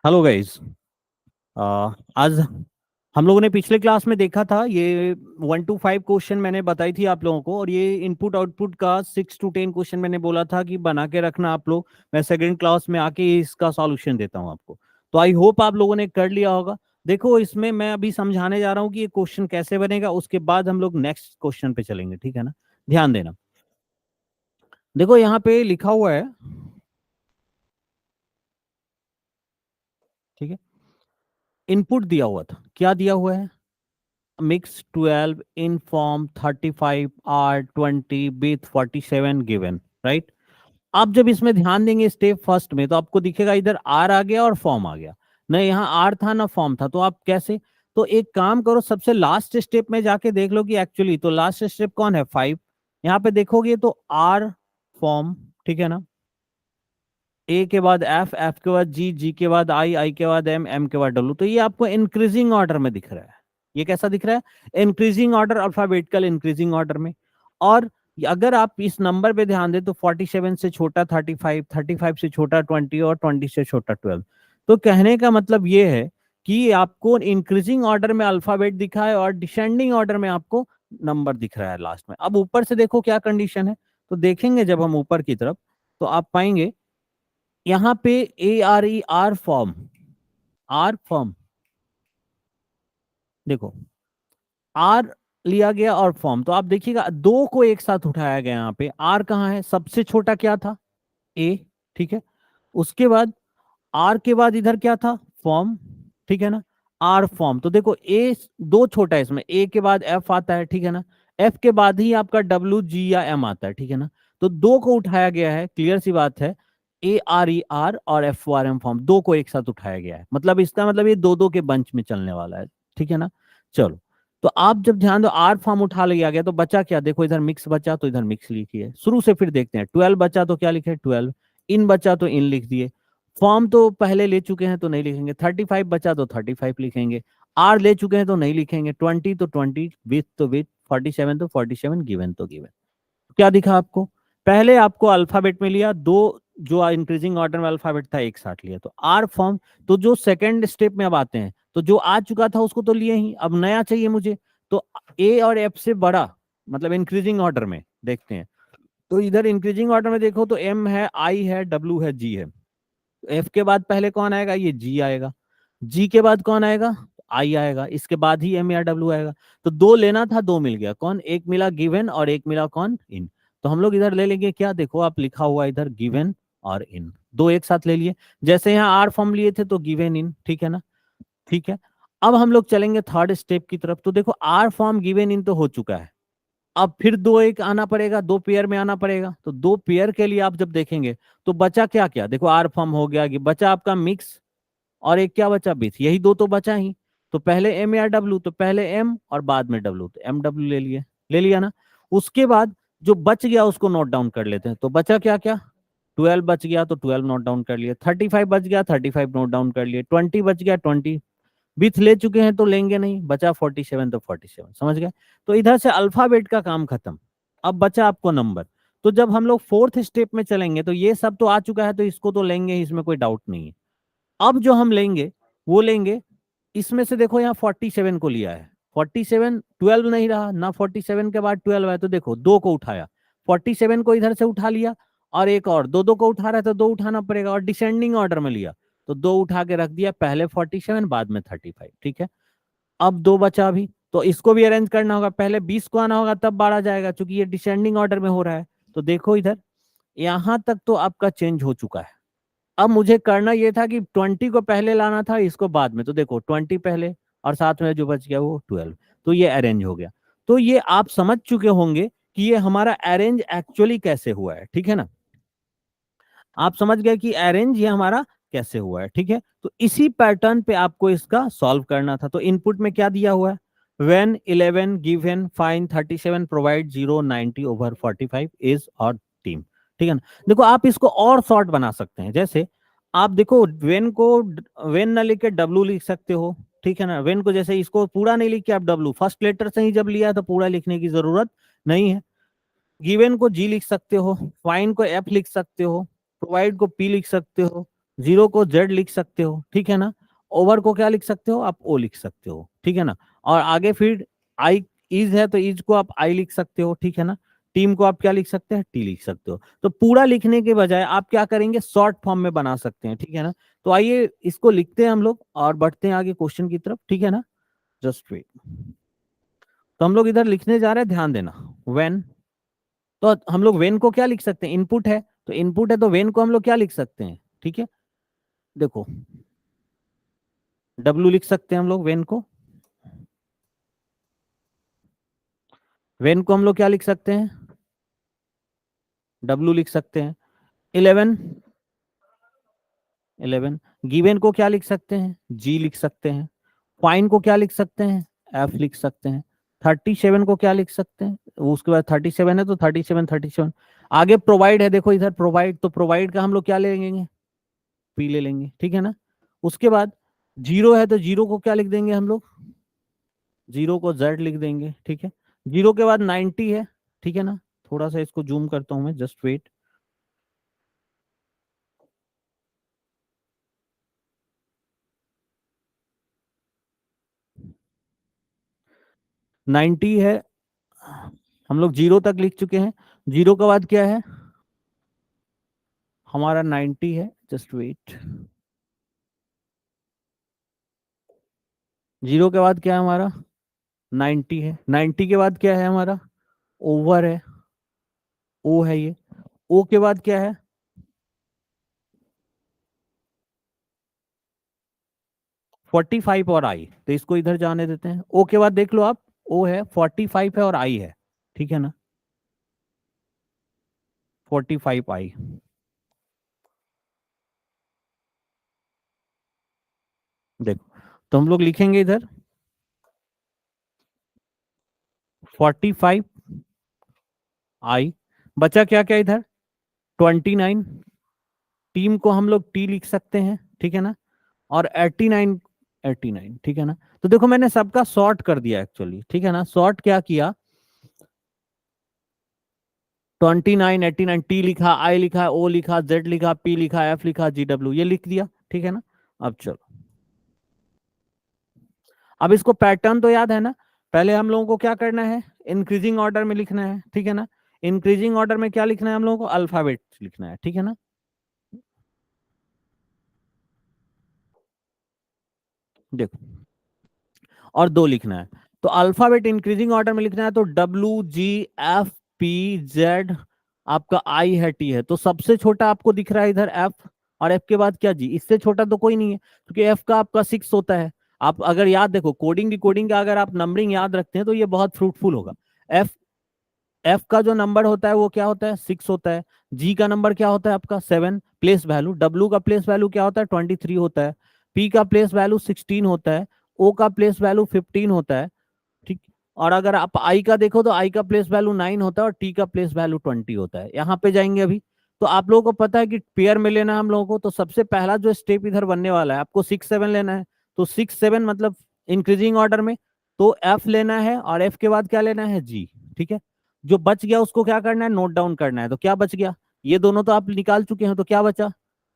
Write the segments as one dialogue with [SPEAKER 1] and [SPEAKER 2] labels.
[SPEAKER 1] Hello guys. आज हम लोगों ने पिछले क्लास में देखा था ये 1 to 5 क्वेश्चन मैंने बताई थी आप लोगों को, और ये इनपुट आउटपुट का 6 to 10 क्वेश्चन मैंने बोला था कि बना के रखना आप लोग। मैं सेकंड क्लास में आके इसका सॉल्यूशन देता हूँ आपको। तो आई होप आप लोगों ने कर लिया होगा। देखो, इसमें मैं अभी समझाने जा रहा हूँ कि ये क्वेश्चन कैसे बनेगा, उसके बाद हम लोग नेक्स्ट क्वेश्चन पे चलेंगे, ठीक है ना। ध्यान देना। देखो यहाँ पे लिखा हुआ है, ठीक है। इनपुट दिया हुआ था, क्या दिया हुआ है? Mix 12 in form 35 R 20 with 47 given, right. आप जब इसमें ध्यान देंगे स्टेप फर्स्ट में, तो आपको दिखेगा इधर आर आ गया और फॉर्म आ गया। ना यहाँ आर था ना फॉर्म था, तो आप कैसे? तो एक काम करो, सबसे लास्ट स्टेप में जाके देख लो कि एक्चुअली तो लास्ट स्टेप कौन है, 5। यहाँ पे देखोगे तो आर फॉर्म, ठीक है ना। ए के बाद एफ, एफ के बाद जी, जी के बाद आई, आई के बाद एम, एम के बाद डब्ल्यू। तो ये आपको इंक्रीजिंग ऑर्डर में दिख रहा है। ये कैसा दिख रहा है? Increasing order, alphabetical increasing order में। और अगर आप इस नंबर पे ध्यान दें तो 47 से छोटा 35, 35 से छोटा 20 और 20 से छोटा 12। तो कहने का मतलब ये है कि आपको इंक्रीजिंग ऑर्डर में अल्फाबेट दिखा है और डिसेंडिंग ऑर्डर में आपको नंबर दिख रहा है लास्ट में। अब ऊपर से देखो क्या कंडीशन है। तो देखेंगे जब हम ऊपर की तरफ, तो आप पाएंगे यहाँ पे A R E R form, R form, देखो आर लिया गया और फॉर्म। तो आप देखिएगा दो को एक साथ उठाया गया। यहाँ पे आर कहाँ है? सबसे छोटा क्या था? ए, ठीक है। उसके बाद आर के बाद इधर क्या था? फॉर्म, ठीक है ना। R form. तो देखो ए दो छोटा है इसमें, ए के बाद एफ आता है, ठीक है ना। एफ के बाद ही आपका डब्ल्यू जी या एम आता है, ठीक है ना। तो दो को उठाया गया है, क्लियर सी बात है। ए आर ई आर और F O R M form दो को एक साथ उठाया गया है, मतलब इसका मतलब ये दो दो के बंच में चलने वाला है, ठीक है ना। चलो, तो आप जब ध्यान दो आर फॉर्म उठा लिया गया तो बचा क्या? देखो इधर मिक्स बचा तो इधर मिक्स लिखिए शुरू से, फिर देखते हैं। 12 बचा तो क्या लिखे? 12। इन बचा तो इन लिख दिए। फॉर्म तो पहले ले चुके हैं तो नहीं लिखेंगे। 35 बचा तो 35 लिखेंगे। आर ले चुके हैं तो नहीं लिखेंगे। 20 तो 20, विथ तो विथ, 47 तो 47, गिवन तो गिवन। क्या दिखा आपको? पहले आपको अल्फाबेट में लिया दो, जो इंक्रीजिंग ऑर्डर में अल्फाबेट था एक साथ लिया, तो आर फॉर्म। तो जो सेकंड स्टेप में अब आते हैं, तो जो आ चुका था उसको तो लिए ही, अब नया चाहिए मुझे। तो ए और एफ से बड़ा, मतलब इंक्रीजिंग ऑर्डर में देखते हैं। तो इधर इंक्रीजिंग ऑर्डर में देखो तो एम है, आई है, डब्ल्यू है, जी है। एफ के बाद पहले कौन आएगा? ये जी आएगा। जी के बाद कौन आएगा? आई आएगा। इसके बाद ही एम या डब्ल्यू आएगा। तो दो लेना था, दो मिल गया। कौन? एक मिला गिवन और एक मिला कौन? इन। तो हम लोग इधर ले लेंगे क्या? देखो आप लिखा हुआ इधर गिवन और इन, दो एक साथ ले लिए। जैसे यहाँ आर फॉर्म लिए थे तो गिवन इन, ठीक है ना। ठीक है। अब हम लोग चलेंगे थर्ड स्टेप की तरफ। तो देखो आर फॉर्म गिवन इन तो हो चुका है। अब फिर दो एक आना पड़ेगा, दो पेयर में आना पड़ेगा। तो दो पेयर के लिए आप जब देखेंगे तो बचा क्या क्या? देखो आर फॉर्म हो गया कि बचा आपका मिक्स, और एक क्या बचा? बीस। यही दो तो बचा ही। तो पहले एम या डब्ल्यू, तो पहले एम और बाद में डब्ल्यू, तो एम डब्ल्यू ले लिए, ले लिया ना। उसके बाद जो बच गया उसको नोट डाउन कर लेते हैं। तो बचा क्या क्या? 12 बच गया तो 12 नोट डाउन कर लिए। 35 बच गया, 35 नोट डाउन कर लिए। 20 बच गया, 20 विथ ले चुके हैं तो लेंगे नहीं। बचा 47 तो 47, समझ गए। तो इधर से अल्फाबेट का काम खत्म। अब बचा आपको नंबर। तो जब हम लोग फोर्थ स्टेप में चलेंगे तो ये सब तो आ चुका है, तो इसको तो लेंगे ही, इसमें कोई डाउट नहीं है। अब जो हम लेंगे वो लेंगे, इसमें से देखो यहाँ 47 को लिया है। 47, 12 नहीं रहा ना, 47 के बाद 12 है, तो देखो दो को उठाया। 47 को इधर से उठा लिया, और एक और दो, दो को उठा रहा है तो दो उठाना पड़ेगा, और डिसेंडिंग ऑर्डर में लिया तो दो उठा के रख दिया, पहले 47 बाद में 35, ठीक है। अब दो बचा अभी, तो इसको भी अरेंज करना होगा। पहले 20 को आना होगा तब 12 जाएगा, क्योंकि ये डिसेंडिंग ऑर्डर में हो रहा है। तो देखो इधर यहां तक तो आपका चेंज हो चुका है। अब मुझे करना ये था कि 20 को पहले लाना था, इसको बाद में। तो देखो 20 पहले और साथ में जो बच गया वो 12। तो ये अरेंज हो गया। तो ये आप समझ चुके होंगे कि ये हमारा अरेंज एक्चुअली कैसे हुआ है, ठीक है ना। आप समझ गए कि अरेंज ये हमारा कैसे हुआ है, ठीक है। तो इसी पैटर्न पे आपको इसका सॉल्व करना था। तो इनपुट में क्या दिया हुआ है? when 11 given find 37 provide 0 90 over 45 is और टीम, ठीक है ना। देखो आप इसको और शॉर्ट बना सकते हैं। जैसे आप देखो वेन को वेन ना लिख के डब्लू लिख सकते हो, ठीक है ना। वेन को जैसे इसको पूरा नहीं लिख के आप डब्लू फर्स्ट लेटर से ही जब लिया तो पूरा लिखने की जरूरत नहीं है। गिवन को जी लिख सकते हो, फाइन को एफ लिख सकते हो, प्रोवाइड को पी लिख सकते हो, जीरो को जेड लिख सकते हो, ठीक है ना। ओवर को क्या लिख सकते हो आप, ओ लिख सकते हो, ठीक है ना। और आगे फिर आई इज है तो इज को आप आई लिख सकते हो, ठीक है ना। टीम को आप क्या लिख सकते हैं, टी लिख सकते हो। तो पूरा लिखने के बजाय आप क्या करेंगे, शॉर्ट फॉर्म में बना सकते हैं, ठीक है ना। तो आइए इसको लिखते हैं हम लोग और बढ़ते हैं आगे क्वेश्चन की तरफ, ठीक है ना। Just wait. तो हम लोग इधर लिखने जा रहे हैं, ध्यान देना। व्हेन, तो हम लोग वेन को क्या लिख सकते हैं, इनपुट है तो इनपुट है तो वेन को हम लोग क्या लिख सकते हैं, ठीक है। देखो डब्लू लिख सकते हैं हम लोग वेन को। वेन को हम लोग क्या लिख सकते हैं, डब्लू लिख सकते हैं। 11, 11 गिवन को क्या लिख सकते हैं, जी लिख सकते हैं। फाइन को क्या लिख सकते हैं, एफ लिख सकते हैं। 37 को क्या लिख सकते हैं, उसके बाद 37 है तो 37, 37 आगे प्रोवाइड है, देखो इधर प्रोवाइड, तो प्रोवाइड का हम लोग क्या ले लेंगे, पी ले लेंगे, ठीक है ना। उसके बाद जीरो है तो जीरो को क्या लिख देंगे हम लोग, जीरो को जेड लिख देंगे, ठीक है। जीरो के बाद 90 है, ठीक है ना। थोड़ा सा इसको जूम करता हूं मैं, जस्ट वेट। 90 है, हम लोग जीरो तक लिख चुके हैं। जीरो के बाद क्या है, हमारा 90 है, जस्ट वेट। जीरो के बाद क्या है हमारा, 90 है। 90 के बाद क्या है हमारा, ओवर है, ओ है ये। ओ के बाद क्या है, 45 और आई, तो इसको इधर जाने देते हैं। ओ के बाद देख लो आप, ओ है, 45 है और आई है, ठीक है ना। 45 आई, देखो तो हम लोग लिखेंगे इधर 45 आई, बचा क्या क्या इधर, 29। टीम को हम लोग टी लिख सकते हैं, ठीक है ना। और 89, 89, ठीक है ना। तो देखो मैंने सबका सॉर्ट कर दिया एक्चुअली, ठीक है ना। सॉर्ट क्या किया, 29, 89 टी लिखा, आई लिखा, ओ लिखा, जेड लिखा, पी लिखा, एफ लिखा, जी डब्ल्यू ये लिख दिया, ठीक है ना। अब चलो, अब इसको पैटर्न तो याद है ना। पहले हम लोगों को क्या करना है, इंक्रीजिंग ऑर्डर में लिखना है, ठीक है ना। इंक्रीजिंग ऑर्डर में क्या लिखना है हम लोगों को, अल्फाबेट लिखना है, ठीक है ना। देखो और दो लिखना है, तो अल्फाबेट इंक्रीजिंग ऑर्डर में लिखना है, तो W G F P Z, आपका आई है, टी है, तो सबसे छोटा आपको दिख रहा है इधर एफ, और एफ के बाद क्या, जी, इससे छोटा तो कोई नहीं है क्योंकि एफ का आपका 6 होता है। आप अगर याद देखो कोडिंग डिकोडिंग का अगर आप नंबरिंग याद रखते हैं तो ये बहुत फ्रूटफुल होगा। एफ, एफ का जो नंबर होता है वो क्या होता है, 6 होता है। जी का नंबर क्या होता है आपका 7 प्लेस वैल्यू, डब्ल्यू का प्लेस वैल्यू क्या होता है, 23 होता है। पी का प्लेस वैल्यू 16 होता है। ओ का प्लेस वैल्यू 15 होता है, ठीक। और अगर आप आई का देखो तो आई का प्लेस वैल्यू 9 होता है और टी का प्लेस वैल्यू 20 होता है। यहाँ पे जाएंगे अभी, तो आप लोगों को पता है कि पेयर में लेना है हम लोगों को, तो सबसे पहला जो स्टेप इधर बनने वाला है आपको 6 7 लेना है। तो 6 7 मतलब इंक्रीजिंग ऑर्डर में, तो एफ लेना है और एफ के बाद क्या लेना है, जी, ठीक है। जो बच गया उसको क्या करना है, नोट डाउन करना है। तो क्या बच गया, ये दोनों तो आप निकाल चुके हैं, तो क्या बचा,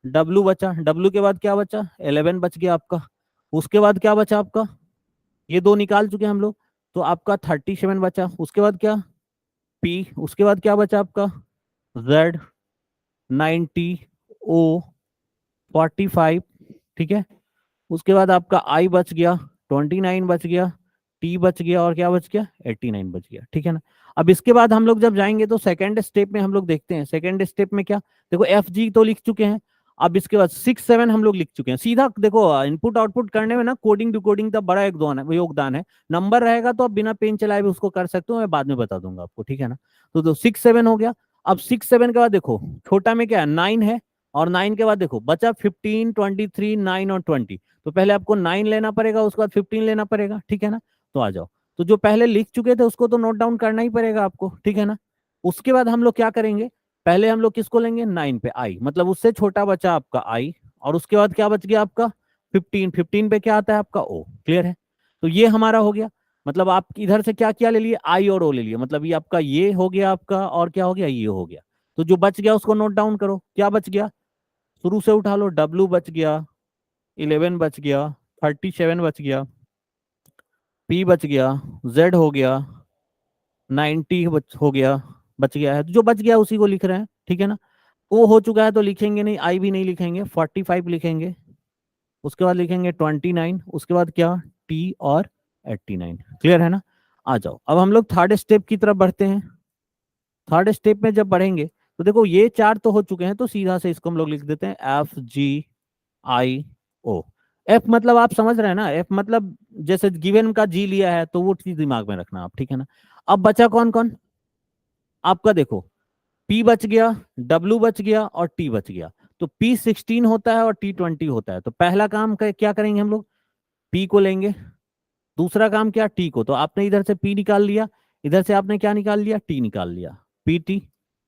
[SPEAKER 1] डब्लू बचा। डब्लू के बाद क्या बचा, 11 बच गया आपका। उसके बाद क्या बचा आपका, ये दो निकाल चुके हैं हम लोग, तो आपका 37 बचा। उसके बाद क्या, पी, उसके बाद क्या बचा आपका, जेड, 90, ओ, 45, ठीक है। उसके बाद आपका आई बच गया, 29 बच गया, टी बच गया, और क्या बच गया, 89 बच गया, ठीक है ना। अब इसके बाद हम लोग जब जाएंगे तो सेकंड स्टेप में हम लोग देखते हैं, सेकंड स्टेप में क्या, देखो एफ जी तो लिख चुके हैं। अब इसके बाद 6 7 हम लोग लिख चुके हैं। सीधा देखो इनपुट आउटपुट करने में ना कोडिंग डिकोडिंग का बड़ा योगदान है। नंबर रहेगा तो आप बिना पेन चलाए भी उसको कर सकते हो, मैं बाद में बता दूंगा आपको, ठीक है ना। तो 6 7 हो गया। अब 6 7 के बाद देखो छोटा में क्या है, 9 है। और 9 के बाद देखो बचा 15, 23, 9 और 20। तो पहले आपको 9 लेना पड़ेगा, उसके बाद 15 लेना पड़ेगा, ठीक है ना। तो आ जाओ, तो जो पहले लिख चुके थे उसको तो नोट डाउन करना ही पड़ेगा आपको, ठीक है ना। उसके बाद हम लोग क्या करेंगे, पहले हम लोग किसको लेंगे, 9 पे आई, मतलब उससे छोटा बचा आपका आई। और उसके बाद क्या बच गया आपका 15, 15 पे क्या आता है आपका ओ, क्लियर है। तो ये हमारा हो गया, मतलब आप इधर से क्या क्या ले लिए, आई और ओ ले लिए, मतलब ये आपका ये हो गया आपका, और क्या हो गया, ये हो गया। तो जो बच गया उसको नोट डाउन करो, क्या बच गया, शुरू से उठा लो, डब्लू बच गया, 11 बच गया, 37 बच गया, पी बच गया, जेड हो गया, 90 हो गया, बच गया है, तो जो बच गया उसी को लिख रहे हैं, ठीक है ना। ओ हो चुका है तो लिखेंगे नहीं, आई भी नहीं लिखेंगे, 45 लिखेंगे, उसके बाद लिखेंगे 29, उसके बाद क्या, टी और 89। क्लियर है ना। आ जाओ, अब हम लोग थर्ड स्टेप की तरफ बढ़ते हैं। थर्ड स्टेप में जब बढ़ेंगे तो देखो ये चार तो हो चुके हैं, तो सीधा से इसको हम लोग लिख देते हैं FGIO। एफ मतलब आप समझ रहे हैं ना, एफ मतलब जैसे गिवन का जी लिया है तो वो चीज दिमाग में रखना आप, ठीक है ना। अब बचा कौन कौन, आपका देखो, पी बच गया, डब्ल्यू बच गया और टी बच गया। तो P16 होता है और T20 होता है, तो पहला काम क्या करेंगे हम लोग, पी को लेंगे, दूसरा काम क्या, टी को। तो आपने इधर से पी निकाल लिया, इधर से आपने क्या निकाल लिया, टी निकाल लिया, पीटी,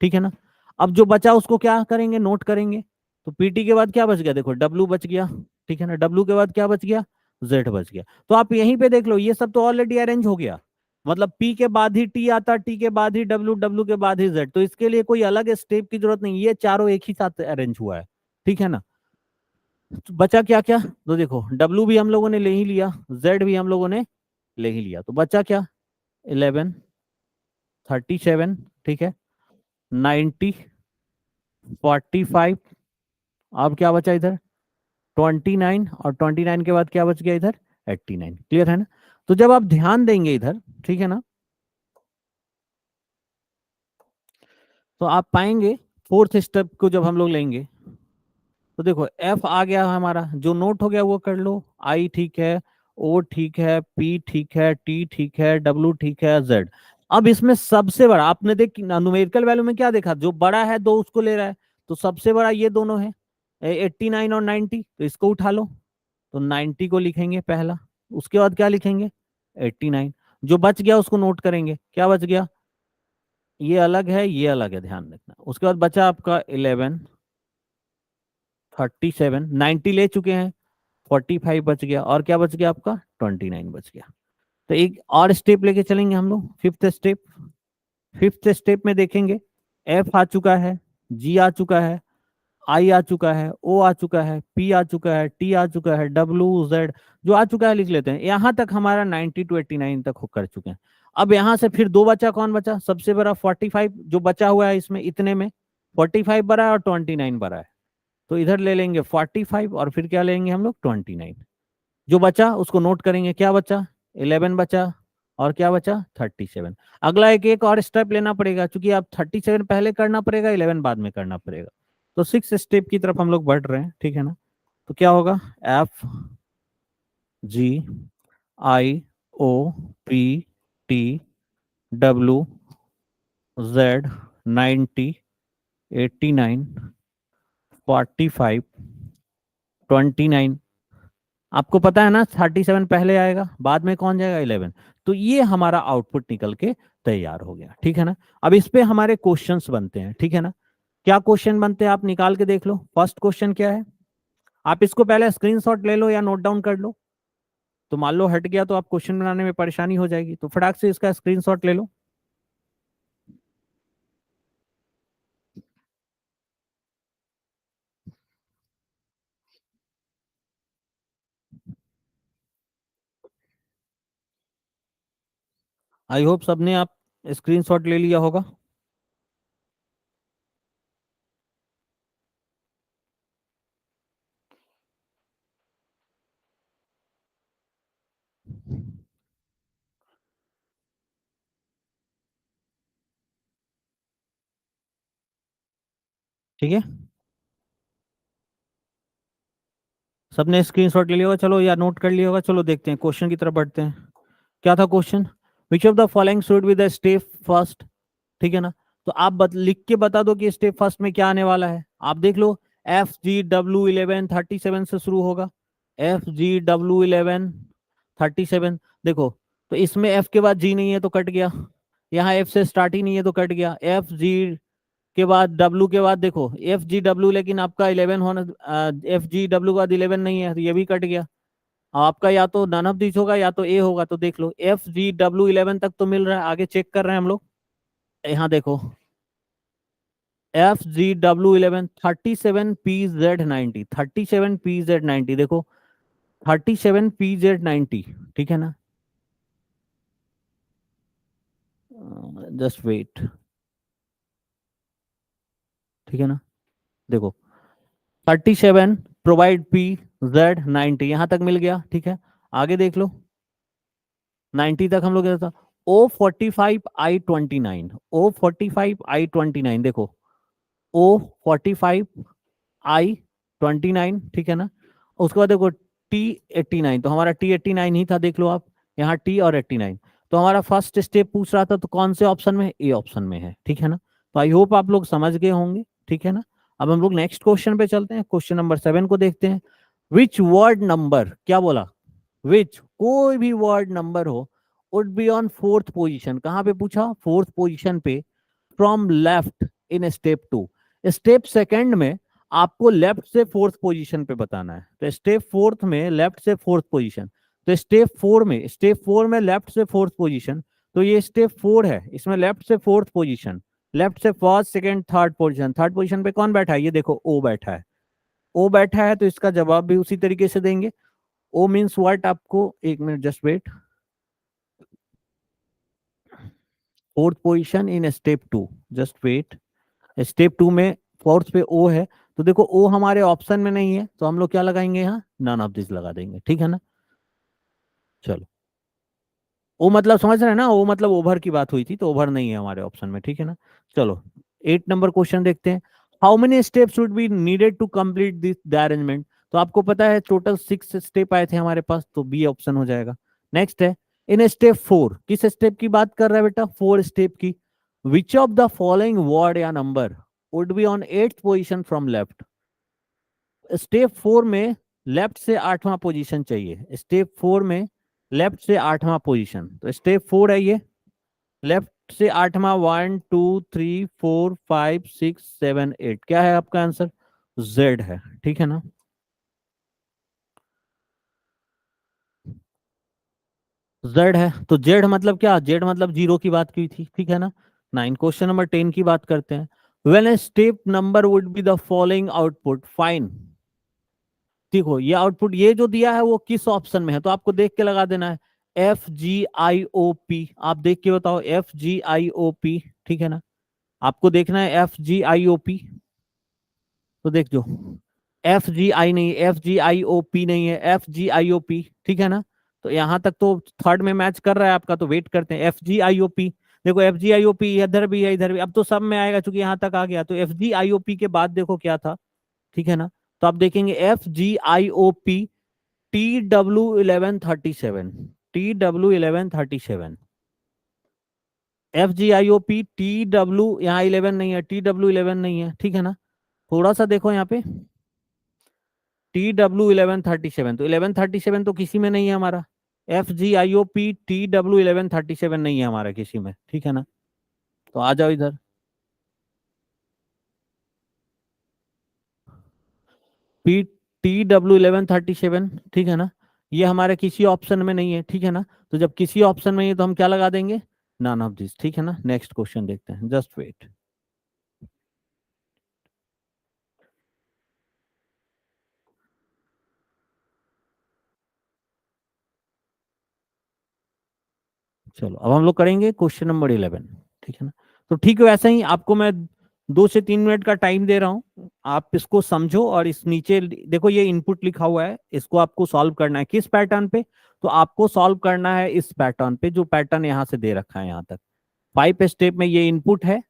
[SPEAKER 1] ठीक है ना। अब जो बचा उसको क्या करेंगे, नोट करेंगे। तो पीटी के बाद क्या बच गया, देखो डब्लू बच गया, ठीक है ना, डब्लू के बाद क्या बच गया, जेड बच गया। तो आप यहीं पे देख लो, ये सब तो ऑलरेडी अरेंज हो गया, मतलब पी के बाद ही टी आता, टी के बाद ही डब्लू, डब्लू के बाद ही जेड, तो इसके लिए कोई अलग स्टेप की जरूरत नहीं, ये चारों एक ही साथ अरेंज हुआ है, ठीक है ना। तो बचा क्या क्या, तो देखो डब्लू भी हम लोगों ने ले ही लिया, जेड भी हम लोगों ने ले ही लिया, तो बचा क्या, 11, 37, ठीक है, 90, 45, अब क्या बचा इधर, 29, और 29 के बाद क्या बच गया इधर, 89। क्लियर है ना। तो जब आप ध्यान देंगे इधर, ठीक है ना, तो आप पाएंगे फोर्थ स्टेप को जब हम लोग लेंगे, तो देखो एफ आ गया हमारा, जो नोट हो गया वो कर लो, आई ठीक है, ओ ठीक है, पी ठीक है, टी ठीक है, डब्ल्यू ठीक है, जेड। अब इसमें सबसे बड़ा आपने देख न्यूमेरिकल वैल्यू में क्या देखा, जो बड़ा है दो उसको ले रहा है, तो सबसे बड़ा ये दोनों है, 89 और 90, तो इसको उठा लो, तो 90 को लिखेंगे पहला, उसके बाद क्या लिखेंगे, 89। जो बच गया उसको नोट करेंगे, क्या बच गया, ये अलग है, ये अलग है, ध्यान रखना। उसके बाद बचा आपका 11, 37, 90 ले चुके हैं, 45 बच गया, और क्या बच गया आपका, 29 बच गया। तो एक और स्टेप लेके चलेंगे हम लोग, फिफ्थ स्टेप। फिफ्थ स्टेप में देखेंगे, एफ आ चुका है, जी आ चुका है, आई आ चुका है, ओ आ चुका है, पी आ चुका है, टी आ चुका है, डब्ल्यू जेड जो आ चुका है लिख लेते हैं। यहां तक हमारा 90 टू 89 तक हो कर चुके हैं। अब यहां से फिर दो बचा, कौन बचा, सबसे बड़ा 45 जो बचा हुआ है इसमें, इतने में 45 बड़ा है और 29 बड़ा है, तो इधर ले लेंगे 45 और फिर क्या लेंगे हम लोग, 29। जो बचा उसको नोट करेंगे, क्या बचा, 11 बचा, और क्या बचा, 37। अगला एक एक और स्टेप लेना पड़ेगा, क्योंकि आप 37 पहले करना पड़ेगा, 11 बाद में करना पड़ेगा। तो सिक्स स्टेप की तरफ हम लोग बढ़ रहे हैं, ठीक है ना। तो क्या होगा, F G I O P T W Z 90 89 45 29। आपको पता है ना 37 पहले आएगा, बाद में कौन जाएगा, 11। तो ये हमारा आउटपुट निकल के तैयार हो गया, ठीक है ना। अब इस पे हमारे क्वेश्चंस बनते हैं, ठीक है ना। क्या क्वेश्चन बनते हैं आप निकाल के देख लो। फर्स्ट क्वेश्चन क्या है, आप इसको पहले स्क्रीनशॉट ले लो या नोट डाउन कर लो, तो मान लो हट गया तो आप क्वेश्चन बनाने में परेशानी हो जाएगी, तो फटाक से इसका स्क्रीनशॉट ले लो। आई होप सबने आप स्क्रीनशॉट ले लिया होगा। ठीक है, सबने स्क्रीनशॉट ले लिया होगा, चलो या नोट कर लिया होगा। चलो देखते हैं क्वेश्चन की तरफ बढ़ते हैं। क्या था question, which of the following should be the step first, ठीक है ना। तो आप लिख के बता दो कि स्टेप फर्स्ट में क्या आने वाला है। आप देख लो, FGW11 37 से शुरू होगा, FGW11 37। देखो, तो इसमें F के बाद G नहीं है तो कट गया, यहाँ F से स्टार्ट ही नहीं है तो कट गया, FG के बाद W के बाद देखो FGW, लेकिन आपका 11 होना, FGW के बाद 11 नहीं है तो ये भी कट गया। आपका या तो नन ऑफ दिस होगा या तो ए होगा, तो देख लो FGW11 तक तो मिल रहा है, आगे चेक कर रहे हैं हम लोग। यहाँ देखो FGW11 37PZ90, 37PZ90 देखो, 37PZ90, ठीक है ना, जस्ट वेट, ठीक है ना, देखो 37 प्रोवाइड PZ90 यहां तक मिल गया, ठीक है, आगे देख लो, 90 तक हम लोग था, O45I29, देखो, O45I29, ठीक है ना, उसके बाद देखो T89, तो हमारा T89 ही था, देख लो आप, यहाँ T और 89, तो हमारा फर्स्ट स्टेप पूछ रहा था, तो कौन से ऑप्शन में, ए ऑप्शन में है, ठीक है ना, तो आई होप आप लोग समझ गए होंगे, ठीक है ना। अब हम लोग नेक्स्ट क्वेश्चन पे चलते हैं, क्वेश्चन नंबर 7 को देखते हैं। विच वर्ड नंबर, क्या बोला, विच कोई भी वर्ड नंबर हो, would be on fourth position, कहाँ पे पूछा, फोर्थ पोजीशन पे, from left in step 2, step second में आपको लेफ्ट से फोर्थ पोजीशन पे बताना है, तो स्टेप फोर्थ में लेफ्ट से फोर्थ पोजीशन, तो स्टेप फोर में लेफ्ट से फोर्थ पोजीशन, तो ये स्टेप 4 है, इसमें लेफ्ट से फोर्थ पोजीशन, लेफ्ट से first second third position, third position पे कौन बैठा है, ये देखो ओ बैठा है, ओ बैठा है, तो इसका जवाब भी उसी तरीके से देंगे। ओ मीन्स व्हाट, आपको एक minute just wait, fourth position in step 2, just wait, step 2 में फोर्थ पे ओ है, तो देखो ओ हमारे ऑप्शन में नहीं है, तो हम लोग क्या लगाएंगे यहाँ, नन ऑफ दिस लगा देंगे, ठीक है ना। चलो, ओ मतलब समझ रहे हैं ना, ओ मतलब ओवर की बात हुई थी, तो ओवर नहीं है हमारे ऑप्शन में, ठीक है ना। चलो, 8 नंबर क्वेश्चन देखते हैं। How many steps would be needed to complete this the arrangement, तो आपको पता है टोटल 6 स्टेप आए थे हमारे पास, तो बी ऑप्शन हो जाएगा। नेक्स्ट है, इन स्टेप 4, किस स्टेप की बात कर रहा है बेटा, 4 स्टेप की, which of the following word या number would be on 8th position from left, step 4 में लेफ्ट से 8वां पोजीशन चाहिए, स्टेप 4 में लेफ्ट से 8वां पोजीशन, तो स्टेप 4 है ये, लेफ्ट से 8वां, 1 2 3 4 5 6 7 8, क्या है आपका आंसर, जेड है, ठीक है ना। जेड है, तो जेड मतलब क्या, जेड मतलब जीरो की बात की थी, ठीक है ना। 9, क्वेश्चन नंबर 10 की बात करते हैं। When a step number would be the following output, fine, देखो ये आउटपुट ये जो दिया है वो किस ऑप्शन में है, तो आपको देख के लगा देना है, FGIOP, आप देख के बताओ, FGIOP, ठीक है ना, आपको देखना है FGIOP, तो देख जो, FGI नहीं, FGIOP नहीं है, FGIOP, ठीक है ना, तो यहां तक तो थर्ड में मैच कर रहा है आपका, तो वेट करते हैं, FGIOP, देखो FGIOP इधर भी है इधर भी, अब तो सब में आएगा क्योंकि यहां तक आ गया, तो FGIOP के बाद देखो क्या था, ठीक है ना, तो आप देखेंगे FGIOP TW1137, TW1137, FGIOP TW, यहाँ 11 नहीं है, TW11 नहीं है, ठीक है ना, थोड़ा सा देखो यहाँ पे, TW1137, तो 1137 तो किसी में नहीं है हमारा, FGIOP TW1137 नहीं है हमारा किसी में, ठीक है ना, तो आ जाओ इधर, पी TW1137, ठीक है ना, ये हमारे किसी ऑप्शन में नहीं है, ठीक है ना, तो जब किसी ऑप्शन में है तो हम क्या लगा देंगे, नन ऑफ दिस, ठीक है ना। नेक्स्ट क्वेश्चन देखते हैं, जस्ट वेट, चलो अब हम लोग करेंगे क्वेश्चन नंबर 11, ठीक है ना, तो ठीक है, वैसे ही आपको मैं 2 से 3 मिनट का टाइम दे रहा हूँ, आप इसको समझो, और इस नीचे देखो ये इनपुट लिखा हुआ है, इसको आपको सॉल्व करना है किस पैटर्न पे, तो आपको सॉल्व करना है इस पैटर्न पे, जो पैटर्न यहाँ से दे रखा है यहाँ तक, 5 स्टेप में ये इनपुट है,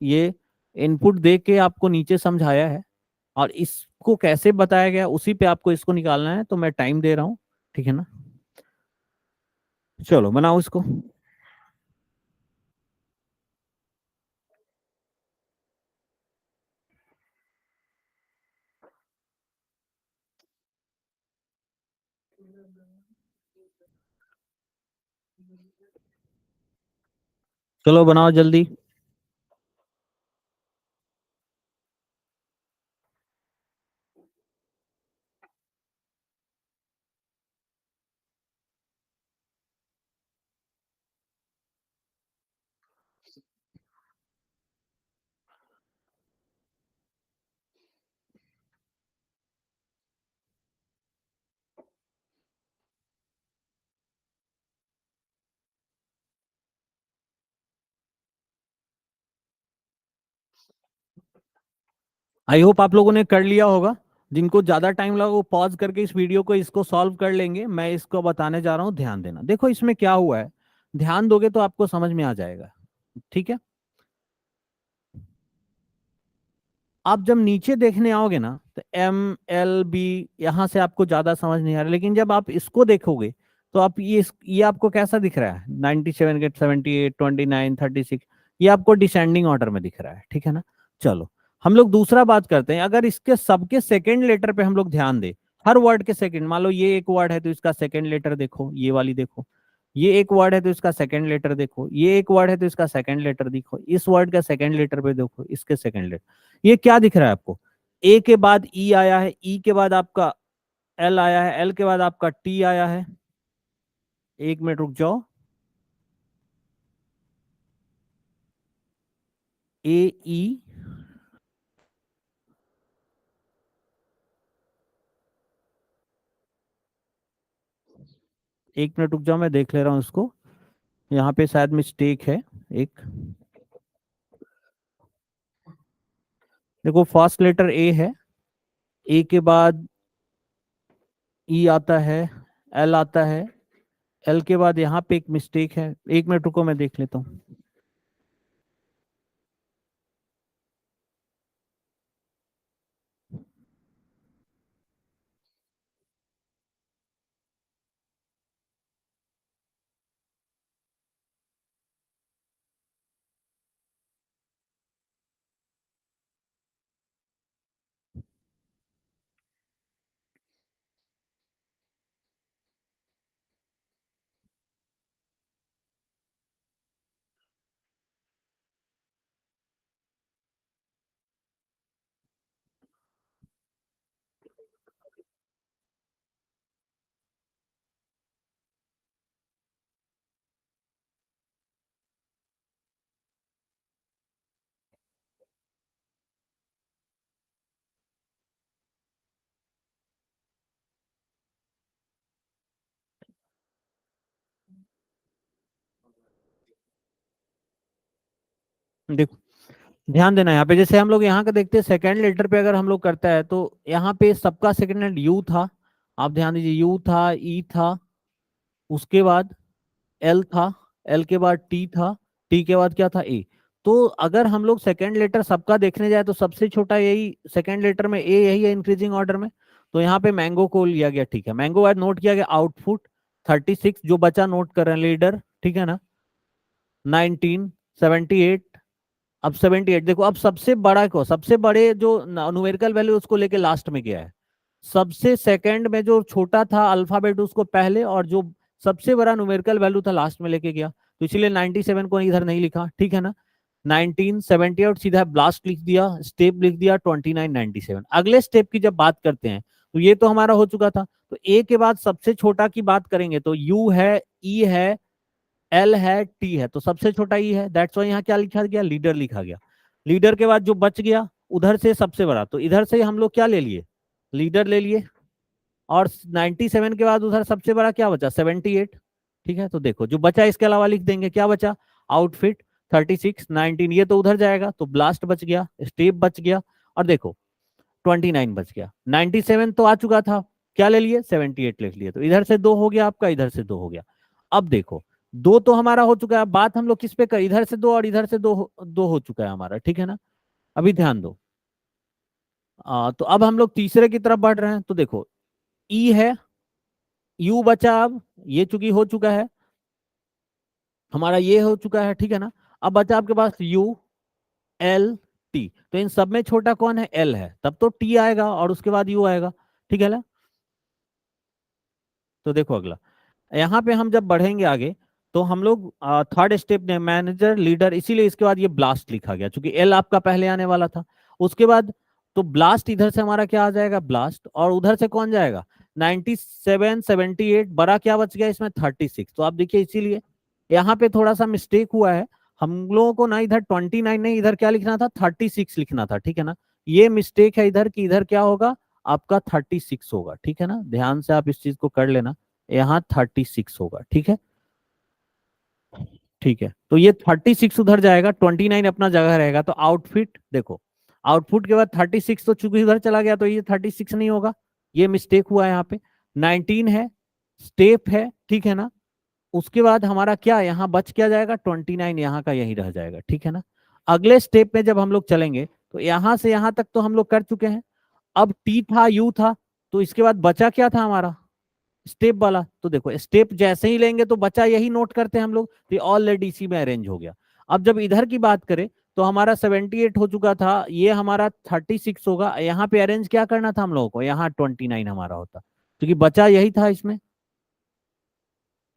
[SPEAKER 1] ये इनपुट दे के आपको नीचे समझाया है, और इसको कैसे बताया गया उसी पे आपको इसको निकालना है, तो मैं टाइम दे रहा हूँ, ठीक है ना, चलो बनाओ इसको, चलो बनाओ जल्दी। आई होप आप लोगों ने कर लिया होगा। जिनको ज्यादा टाइम लगा वो पॉज करके इस वीडियो को इसको सॉल्व कर लेंगे। मैं इसको बताने जा रहा हूँ, ध्यान देना। देखो इसमें क्या हुआ है, ध्यान दोगे तो आपको समझ में आ जाएगा। ठीक है, आप जब नीचे देखने आओगे ना तो MLB यहां से आपको ज्यादा समझ नहीं आ रहा, लेकिन जब आप इसको देखोगे तो आप ये आपको कैसा दिख रहा है, 97 गेट 78 29 36, ये आपको डिसेंडिंग ऑर्डर में दिख रहा है। ठीक है ना। चलो हम लोग दूसरा बात करते हैं। अगर इसके सबके सेकेंड लेटर पे हम लोग ध्यान दें, हर वर्ड के सेकंड, मान लो ये एक वर्ड है तो इसका सेकंड लेटर देखो, ये वाली देखो। ये एक वर्ड है तो इसका सेकंड लेटर देखो, ये एक वर्ड है तो इसका सेकंड लेटर देखो, इस वर्ड का सेकंड लेटर पे देखो, इसके सेकंड लेटर। ये क्या दिख रहा है आपको, ए के बाद ई आया है, ई के बाद आपका एल आया है, एल के बाद आपका टी आया है। एक मिनट रुक जाओ, ए ई, एक मिनट रुक जाओ, मैं देख ले रहा हूँ उसको। यहाँ पे शायद मिस्टेक है एक। देखो फर्स्ट लेटर ए है, ए के बाद ई आता है, एल आता है, एल के बाद यहाँ पे एक मिस्टेक है। एक मिनट रुको, मैं देख लेता हूँ। देखो ध्यान देना, यहाँ पे जैसे हम लोग यहाँ का देखते हैं, सेकंड लेटर पे अगर हम लोग करता है तो यहाँ पे सबका सेकंड लेटर यू था। आप ध्यान दीजिए, यू था, ई था, उसके बाद एल था, एल के बाद टी था, टी के बाद क्या था, ए। तो अगर हम लोग सेकंड लेटर सबका देखने जाए तो सबसे छोटा यही सेकंड लेटर में ए, यही है इंक्रीजिंग ऑर्डर में। तो यहाँ पे मैंगो को लिया गया। ठीक है, मैंगो बाद नोट किया गया आउटपुट 36, जो बचा नोट कर रहे हैं लीडर। ठीक है ना, 19, 78। अब 78 देखो, अब सबसे बड़ा को, सबसे बड़े जो न्यूमेरिकल वैल्यू उसको लेके लास्ट में गया है। सबसे सेकंड में जो छोटा था अल्फाबेट उसको पहले, और जो सबसे बड़ा न्यूमेरिकल वैल्यू था लास्ट में लेके गया। तो इसीलिए 97 को इधर नहीं लिखा। ठीक है ना, 1978 सीधा ब्लास्ट लिख दिया, स्टेप लिख दिया 2997। अगले स्टेप की जब बात करते हैं तो ये तो हमारा हो चुका था। तो ए के बाद सबसे छोटा की बात करेंगे तो यू है, ई है, एल है, टी है। तो सबसे छोटा ई है, दैट्स वाई यहाँ क्या लिखा गया, लीडर लिखा गया। लीडर के बाद जो बच गया उधर से सबसे बड़ा, तो इधर से हम लोग क्या ले लिए, लीडर ले लिए। और 97 के बाद उधर सबसे बड़ा क्या बचा, 78। ठीक है, तो देखो जो बचा इसके अलावा लिख देंगे, क्या बचा, आउटफिट 36, 19, ये तो उधर जाएगा, तो ब्लास्ट बच गया, स्टेप बच गया, और देखो 29 बच गया। 97 तो आ चुका था, क्या ले लिए, 78 लिख लिए। तो इधर से दो हो गया आपका, इधर से दो हो गया। अब देखो दो तो हमारा हो चुका है, बात हम लोग किस पे कर, इधर से दो और इधर से दो, दो हो चुका है हमारा। ठीक है ना, अभी ध्यान दो। तो अब हम लोग तीसरे की तरफ बढ़ रहे हैं। तो देखो ई है, यू बचा, अब ये चूंकि हो चुका है हमारा, ये हो चुका है। ठीक है ना, अब बचा आपके पास यू, एल, टी। तो इन सब में छोटा कौन है, एल है, तब तो टी आएगा और उसके बाद यू आएगा। ठीक है ना। तो देखो अगला, यहाँ पे हम जब बढ़ेंगे आगे तो हम लोग थर्ड स्टेप में मैनेजर लीडर, इसीलिए इसके बाद ये ब्लास्ट लिखा गया क्योंकि एल आपका पहले आने वाला था। उसके बाद तो ब्लास्ट इधर से हमारा क्या आ जाएगा, ब्लास्ट, और उधर से कौन जाएगा, 97, 78, बड़ा क्या बच गया इसमें, 36। तो आप देखिए इसीलिए यहाँ पे थोड़ा सा मिस्टेक हुआ है। हम लोगों को ना इधर 29 नहीं, इधर क्या लिखना था, 36 लिखना था। ठीक है ना, ये मिस्टेक है इधर की, इधर क्या होगा आपका 36 होगा। ठीक है ना, ध्यान से आप इस चीज को कर लेना, यहाँ 36 होगा। ठीक है, ठीक है, तो ये 36 उधर जाएगा, 29 अपना जगह रहेगा। तो आउटफिट देखो, आउटपुट के बाद 36 तो चूंकि इधर चला गया तो ये 36 नहीं होगा, ये मिस्टेक हुआ यहाँ पे। 19 है, स्टेप है, ठीक है ना। उसके बाद हमारा क्या यहाँ बच क्या जाएगा, 29 यहाँ का यही रह जाएगा, ठीक है ना। अगले स्टेप में जब हम लोग चलेंगे तो यहाँ से यहाँ तक तो हम लोग कर चुके हैं। अब टी था, यू था, तो इसके बाद बचा क्या था हमारा, स्टेप वाला। तो देखो स्टेप जैसे ही लेंगे तो बचा यही नोट करते हैं हम लोग, तो ऑलरेडी इसी में अरेंज हो गया। अब जब इधर की बात करें तो हमारा 78 हो चुका था, ये हमारा 36 होगा, यहाँ पे अरेंज क्या करना था हम लोगों को, यहाँ 29 हमारा होता, क्योंकि बचा यही था इसमें,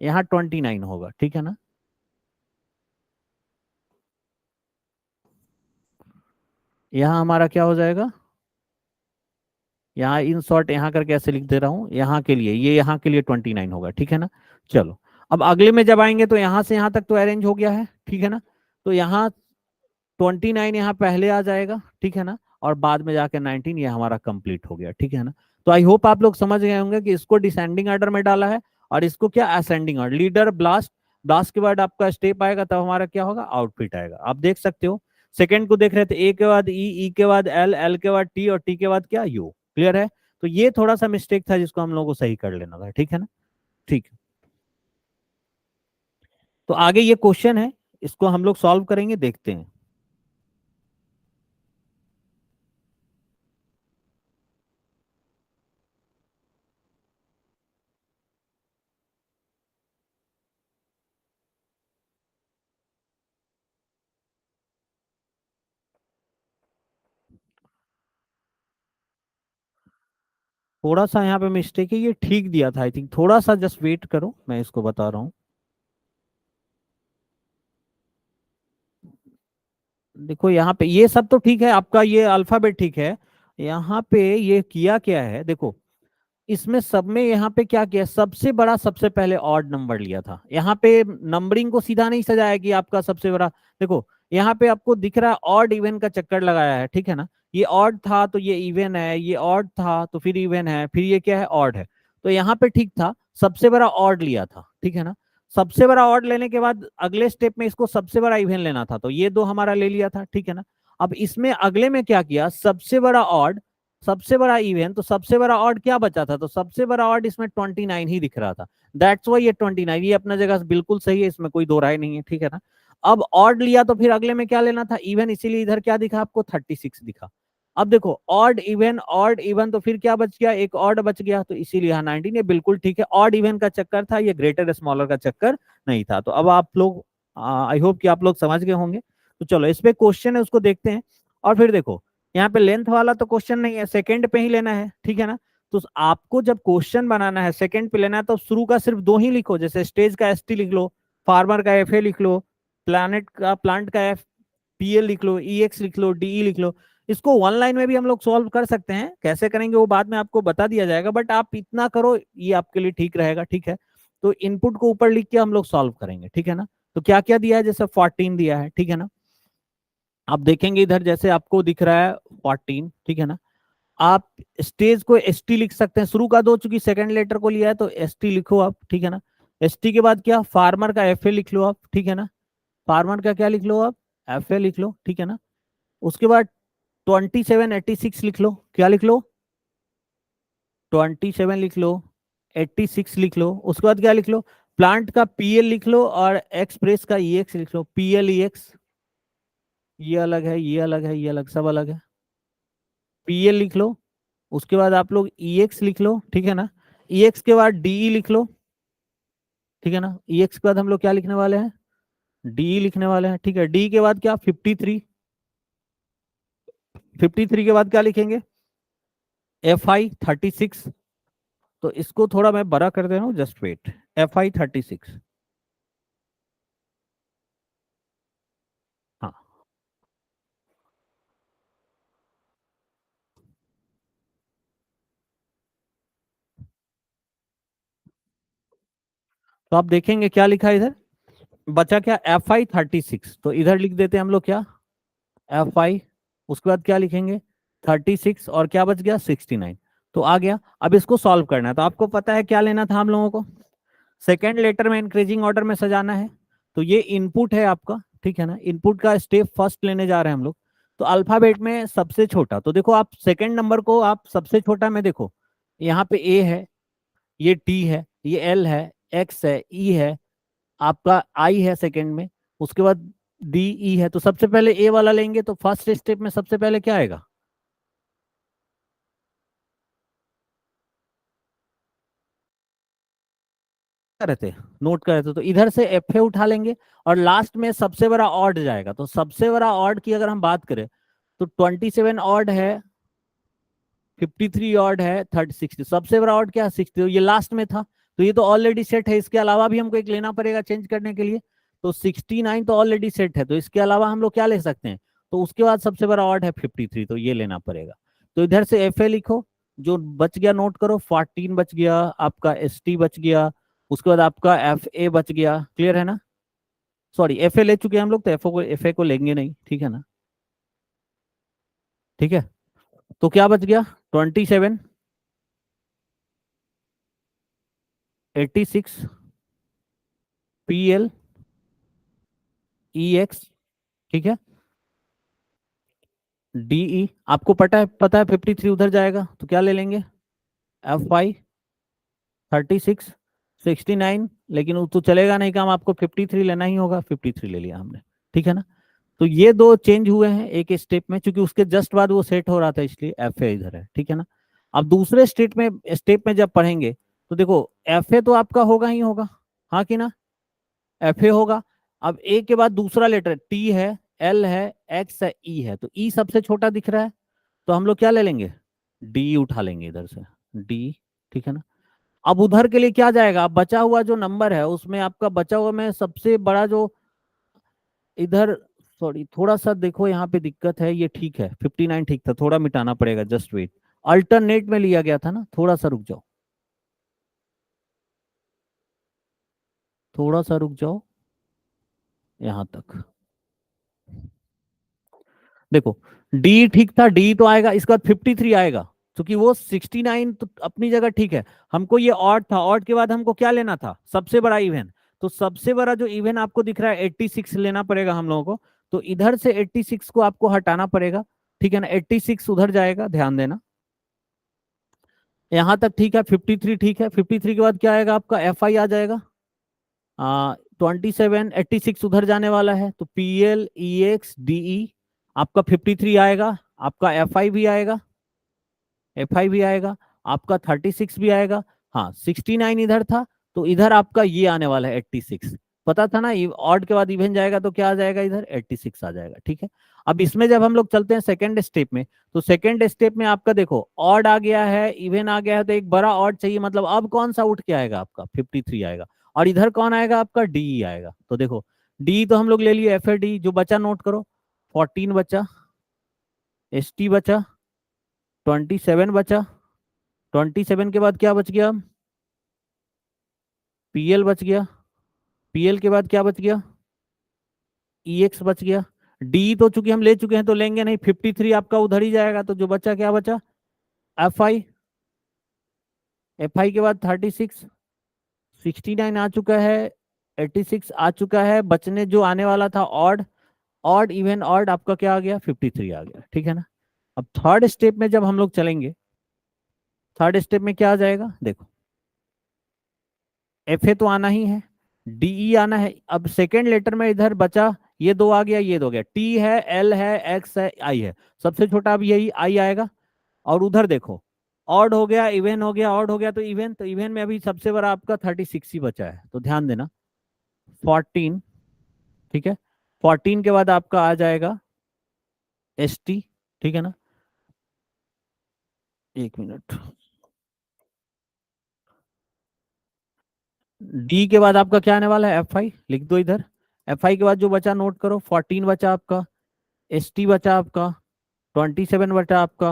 [SPEAKER 1] यहाँ 29 होगा, ठीक है ना। यहाँ हमारा क्या हो जाएगा, यहाँ इन शॉर्ट यहाँ करके ऐसे लिख दे रहा हूँ, यहाँ के लिए ये यहाँ के लिए 29 होगा, ठीक है ना। चलो अब अगले में जब आएंगे तो यहाँ से यहाँ तक तो अरेंज हो गया है, ठीक है ना। तो यहाँ 29 यहाँ पहले आ जाएगा, ठीक है ना, और बाद में जाके 19 ये हमारा कंप्लीट हो गया, ठीक है ना। तो आई होप आप लोग समझ गए होंगे कि इसको डिसेंडिंग ऑर्डर में डाला है और इसको क्या ascending order, leader blast, blast के बाद आपका स्टेप आएगा, तब हमारा क्या होगा, आउटपुट आएगा। आप देख सकते हो सेकंड को देख रहे थे, ए के बाद ई, ई के बाद एल, एल के बाद टी और टी के बाद क्या, यू। क्लियर है। तो ये थोड़ा सा मिस्टेक था जिसको हम लोगों को सही कर लेना था, ठीक है ना। ठीक है। तो आगे ये क्वेश्चन है, इसको हम लोग सॉल्व करेंगे, देखते हैं। थोड़ा सा यहाँ पे मिस्टेक है, ये ठीक दिया था आई थिंक, थोड़ा सा जस्ट वेट करो, मैं इसको बता रहा हूँ। देखो यहाँ पे ये सब तो ठीक है, आपका ये अल्फाबेट ठीक है। यहाँ पे ये किया क्या है देखो, इसमें सब में यहाँ पे क्या किया, सबसे बड़ा सबसे पहले ऑड नंबर लिया था। यहाँ पे नंबरिंग को सीधा नहीं सजाया कि आपका सबसे बड़ा, देखो यहाँ पे आपको दिख रहा है ऑड इवन का चक्कर लगाया है, ठीक है ना। ये ऑड था तो ये इवन है, ये ऑड था तो फिर इवन है, फिर ये क्या है, ऑड है। तो यहाँ पे ठीक था, सबसे बड़ा ऑड लिया था, ठीक है ना। सबसे बड़ा ऑड लेने के बाद अगले स्टेप में इसको सबसे बड़ा इवन लेना था, तो ये दो हमारा ले लिया था, ठीक है ना। अब इसमें अगले में क्या किया, सबसे बड़ा ऑड, सबसे बड़ा इवन, तो सबसे बड़ा ऑड क्या बचा था, तो सबसे बड़ा ऑड इसमें 29 ही दिख रहा था, दैट्स वाई ये 29, ये अपना जगह बिल्कुल सही है, इसमें कोई दो राय नहीं है, ठीक है ना। अब ऑड लिया तो फिर अगले में क्या लेना था, इवन, इसीलिए इधर क्या दिखा आपको, 36 दिखा। अब देखो ऑड इवन तो फिर क्या बच गया, एक ऑड बच गया, तो इसीलिए यहाँ 19, ये बिल्कुल ठीक है, ऑड इवन का चक्कर था, ये ग्रेटर स्मॉलर का चक्कर नहीं था। तो अब आप लोग, आई होप कि आप लोग समझ गए होंगे। तो चलो इस पे क्वेश्चन है उसको देखते हैं। और फिर देखो यहाँ पे लेंथ वाला तो क्वेश्चन नहीं है, सेकंड पे ही लेना है, ठीक है ना। तो आपको जब क्वेश्चन बनाना है सेकंड पे लेना है तो शुरू का सिर्फ दो ही लिखो, जैसे स्टेज का एसटी लिख लो, फार्मर का एफए लिख लो, प्लांट का एफ पीएल लिख लो, ईएक्स लिख लो, डीई लिख लो। इसको वन लाइन में भी हम लोग सॉल्व कर सकते हैं, कैसे करेंगे वो बाद में आपको बता दिया जाएगा, बट आप इतना करो ये आपके लिए ठीक रहेगा, ठीक है। तो इनपुट को ऊपर लिख के हम लोग सॉल्व करेंगे, ठीक है ना। तो क्या क्या दिया है, जैसे 14 दिया है, ठीक है ना। आप देखेंगे इधर जैसे आपको दिख रहा है 14, ठीक है ना। आप स्टेज को एस टी लिख सकते हैं, शुरू का दो चूंकि सेकंड लेटर को लिया है तो एस टी लिखो आप, ठीक है ना। एस टी के बाद क्या, फार्मर का एफ ए लिख लो आप, ठीक है ना। फार्मर का क्या लिख लो आप, एफ ए लिख लो, ठीक है ना। उसके बाद 2786 लिख लो, क्या लिख लो, 27 लिख लो, 86 लिख लो। उसके बाद क्या लिख लो, प्लांट का पीएल लिख लो और एक्सप्रेस का ईएक्स लिख लो, पीएल ईएक्स, ये अलग है, ये अलग है, ये अलग, सब अलग है। पीएल लिख लो, उसके बाद आप लोग ईएक्स लिख लो, ठीक है ना। ईएक्स के बाद डीई लिख लो, ठीक है ना। ईएक्स के बाद हम लोग क्या लिखने वाले हैं, डीई लिखने वाले हैं, ठीक है। डी के बाद क्या, 53, 53 के बाद क्या लिखेंगे, एफ आई 36। तो इसको थोड़ा मैं बड़ा कर दे रहा हूँ, जस्ट वेट, एफ आई 36। हाँ, तो आप देखेंगे क्या लिखा है इधर, बचा क्या, एफ आई 36, तो इधर लिख देते हैं हम लोग क्या, एफ आई, उसके बाद क्या लिखेंगे, 36, और क्या बच गया, 69। तो आ गया। अब इसको सॉल्व करना है, तो आपको पता है क्या लेना था हम लोगों को, सेकेंड लेटर में इंक्रीजिंग ऑर्डर में सजाना है। तो ये इनपुट है आपका, ठीक है ना। इनपुट का स्टेप फर्स्ट लेने जा रहे हैं हम लोग। तो अल्फाबेट में सबसे छोटा, तो देखो आप सेकंड नंबर को आप सबसे छोटा में देखो, यहाँ पे ए है, ये टी है, ये एल है, एक्स है, ई है, आपका आई है सेकंड में, उसके बाद डी ई है। तो सबसे पहले ए वाला लेंगे, तो फर्स्ट स्टेप में सबसे पहले क्या आएगा? कर रहे थे, नोट कर रहे थे, तो इधर से एफ ए उठा लेंगे, और लास्ट में सबसे बड़ा ऑड जाएगा। तो सबसे बड़ा ऑड की अगर हम बात करें, तो 27 ऑड है, 53 ऑड है, 60। सबसे बड़ा ऑड क्या? 60, ये लास्ट में था, तो ये तो ऑलरेडी सेट है। इसके अलावा भी हमको एक लेना पड़ेगा चेंज करने के लिए, तो 69 तो ऑलरेडी सेट है, तो इसके अलावा हम लोग क्या ले सकते हैं? तो उसके बाद सबसे बड़ा ऑड है 53, तो ये लेना पड़ेगा। तो इधर से एफ ए लिखो, जो बच गया नोट करो, 14 बच गया आपका, एस टी बच गया, उसके बाद आपका एफ ए बच गया। क्लियर है ना? सॉरी, एफ ए ले चुके हैं हम लोग, तो एफ ए को लेंगे नहीं, ठीक है ना? ठीक है, तो क्या बच गया? 27, 86, पी एल, ई एक्स, ठीक है, डीई। आपको पता है 53 उधर जाएगा, तो क्या ले लेंगे? एफ आई, 36, 69, लेकिन वो तो चलेगा नहीं काम, आपको 53 लेना ही होगा, 53 ले लिया हमने। ठीक है ना? तो ये दो चेंज हुए हैं एक स्टेप में, क्योंकि उसके जस्ट बाद वो सेट हो रहा था, इसलिए एफ ए इधर है। ठीक है ना? अब दूसरे स्टेप में जब पढ़ेंगे, तो देखो एफ ए तो आपका होगा ही होगा, हाँ कि ना? एफ ए होगा। अब ए के बाद दूसरा लेटर टी है, एल है, एक्स है, ई है, तो ई सबसे छोटा दिख रहा है, तो हम लोग क्या ले लेंगे? डी उठा लेंगे इधर से, डी। ठीक है ना? अब उधर के लिए क्या जाएगा? अब बचा हुआ जो नंबर है उसमें आपका बचा हुआ में सबसे बड़ा जो इधर, सॉरी थोड़ा सा देखो यहाँ पे दिक्कत है, ये ठीक है 59 ठीक था, थोड़ा मिटाना पड़ेगा, जस्ट वेट। अल्टरनेट में लिया गया था ना, थोड़ा सा रुक जाओ, थोड़ा सा रुक जाओ यहाँ तक। देखो डी ठीक था, डी तो आएगा, इसके बाद 53 आएगा, क्योंकि वो 69 तो अपनी जगह ठीक है। हमको ये ऑड था, ऑड के बाद हमको क्या लेना था? सबसे बड़ा इवन। तो सबसे बड़ा जो इवन आपको दिख रहा है 86 लेना पड़ेगा हम लोगों को, तो इधर से 86 को आपको हटाना पड़ेगा। ठीक है ना? 86 उधर जाएगा, ध्यान देना। यहां तक ठीक है, 53 ठीक है, 53 के बाद क्या आएगा? आपका एफ आई आ जाएगा, 27, 86 उधर जाने वाला है, तो पी एल, ई एक्स, डी ई, आपका 53 आएगा, आपका एफ आई भी आएगा, एफ आई भी आएगा, आपका 36 भी आएगा। हाँ 69 इधर था, तो इधर आपका ये आने वाला है 86। पता था ना, ऑड के बाद इवन जाएगा तो क्या आ जाएगा? इधर 86 आ जाएगा। ठीक है? अब इसमें जब हम लोग चलते हैं सेकंड स्टेप में, तो सेकंड स्टेप में आपका देखो ऑड आ गया है, इवन आ गया है, तो एक बड़ा ऑड चाहिए, मतलब अब कौन सा उठ के आएगा? आपका 53 आएगा, और इधर कौन आएगा? आपका डी आएगा। तो देखो डी तो हम लोग ले लिए, एफ ए डी, जो बचा नोट करो, 14 बचा, एस टी बचा, 27 बचा, 27 के बाद क्या बच गया? पीएल बच गया, पीएल के बाद क्या बच गया? ईएक्स बच गया। डी तो चूंकि हम ले चुके हैं तो लेंगे नहीं, 53 आपका उधर ही जाएगा, तो जो बचा क्या बचा? एफ आई, एफ आई के बाद 36, 69 आ चुका है, 86 आ चुका है, बचने जो आने वाला था ऑड, ऑड इवन ऑड आपका क्या आ गया? 53 आ गया। ठीक है ना? अब थर्ड स्टेप में जब हम लोग चलेंगे, थर्ड स्टेप में क्या आ जाएगा? देखो एफ ए तो आना ही है, डीई आना है। अब सेकेंड लेटर में इधर बचा, ये दो आ गया, ये दो गया, टी है, एल है, एक्स है, आई है, सबसे छोटा अब यही आई आएगा। और उधर देखो ऑड हो गया, इवन हो गया, ऑड हो गया, तो इवन, तो इवन में अभी सबसे बड़ा आपका 36 ही बचा है, तो ध्यान देना 14। ठीक है? 14 के बाद आपका आ जाएगा एस टी। ठीक है ना? एक मिनट, डी के बाद आपका क्या आने वाला है? एफ आई लिख दो इधर। एफ आई के बाद जो बचा नोट करो, 14 बचा आपका, एस टी बचा आपका, 27 बचा आपका,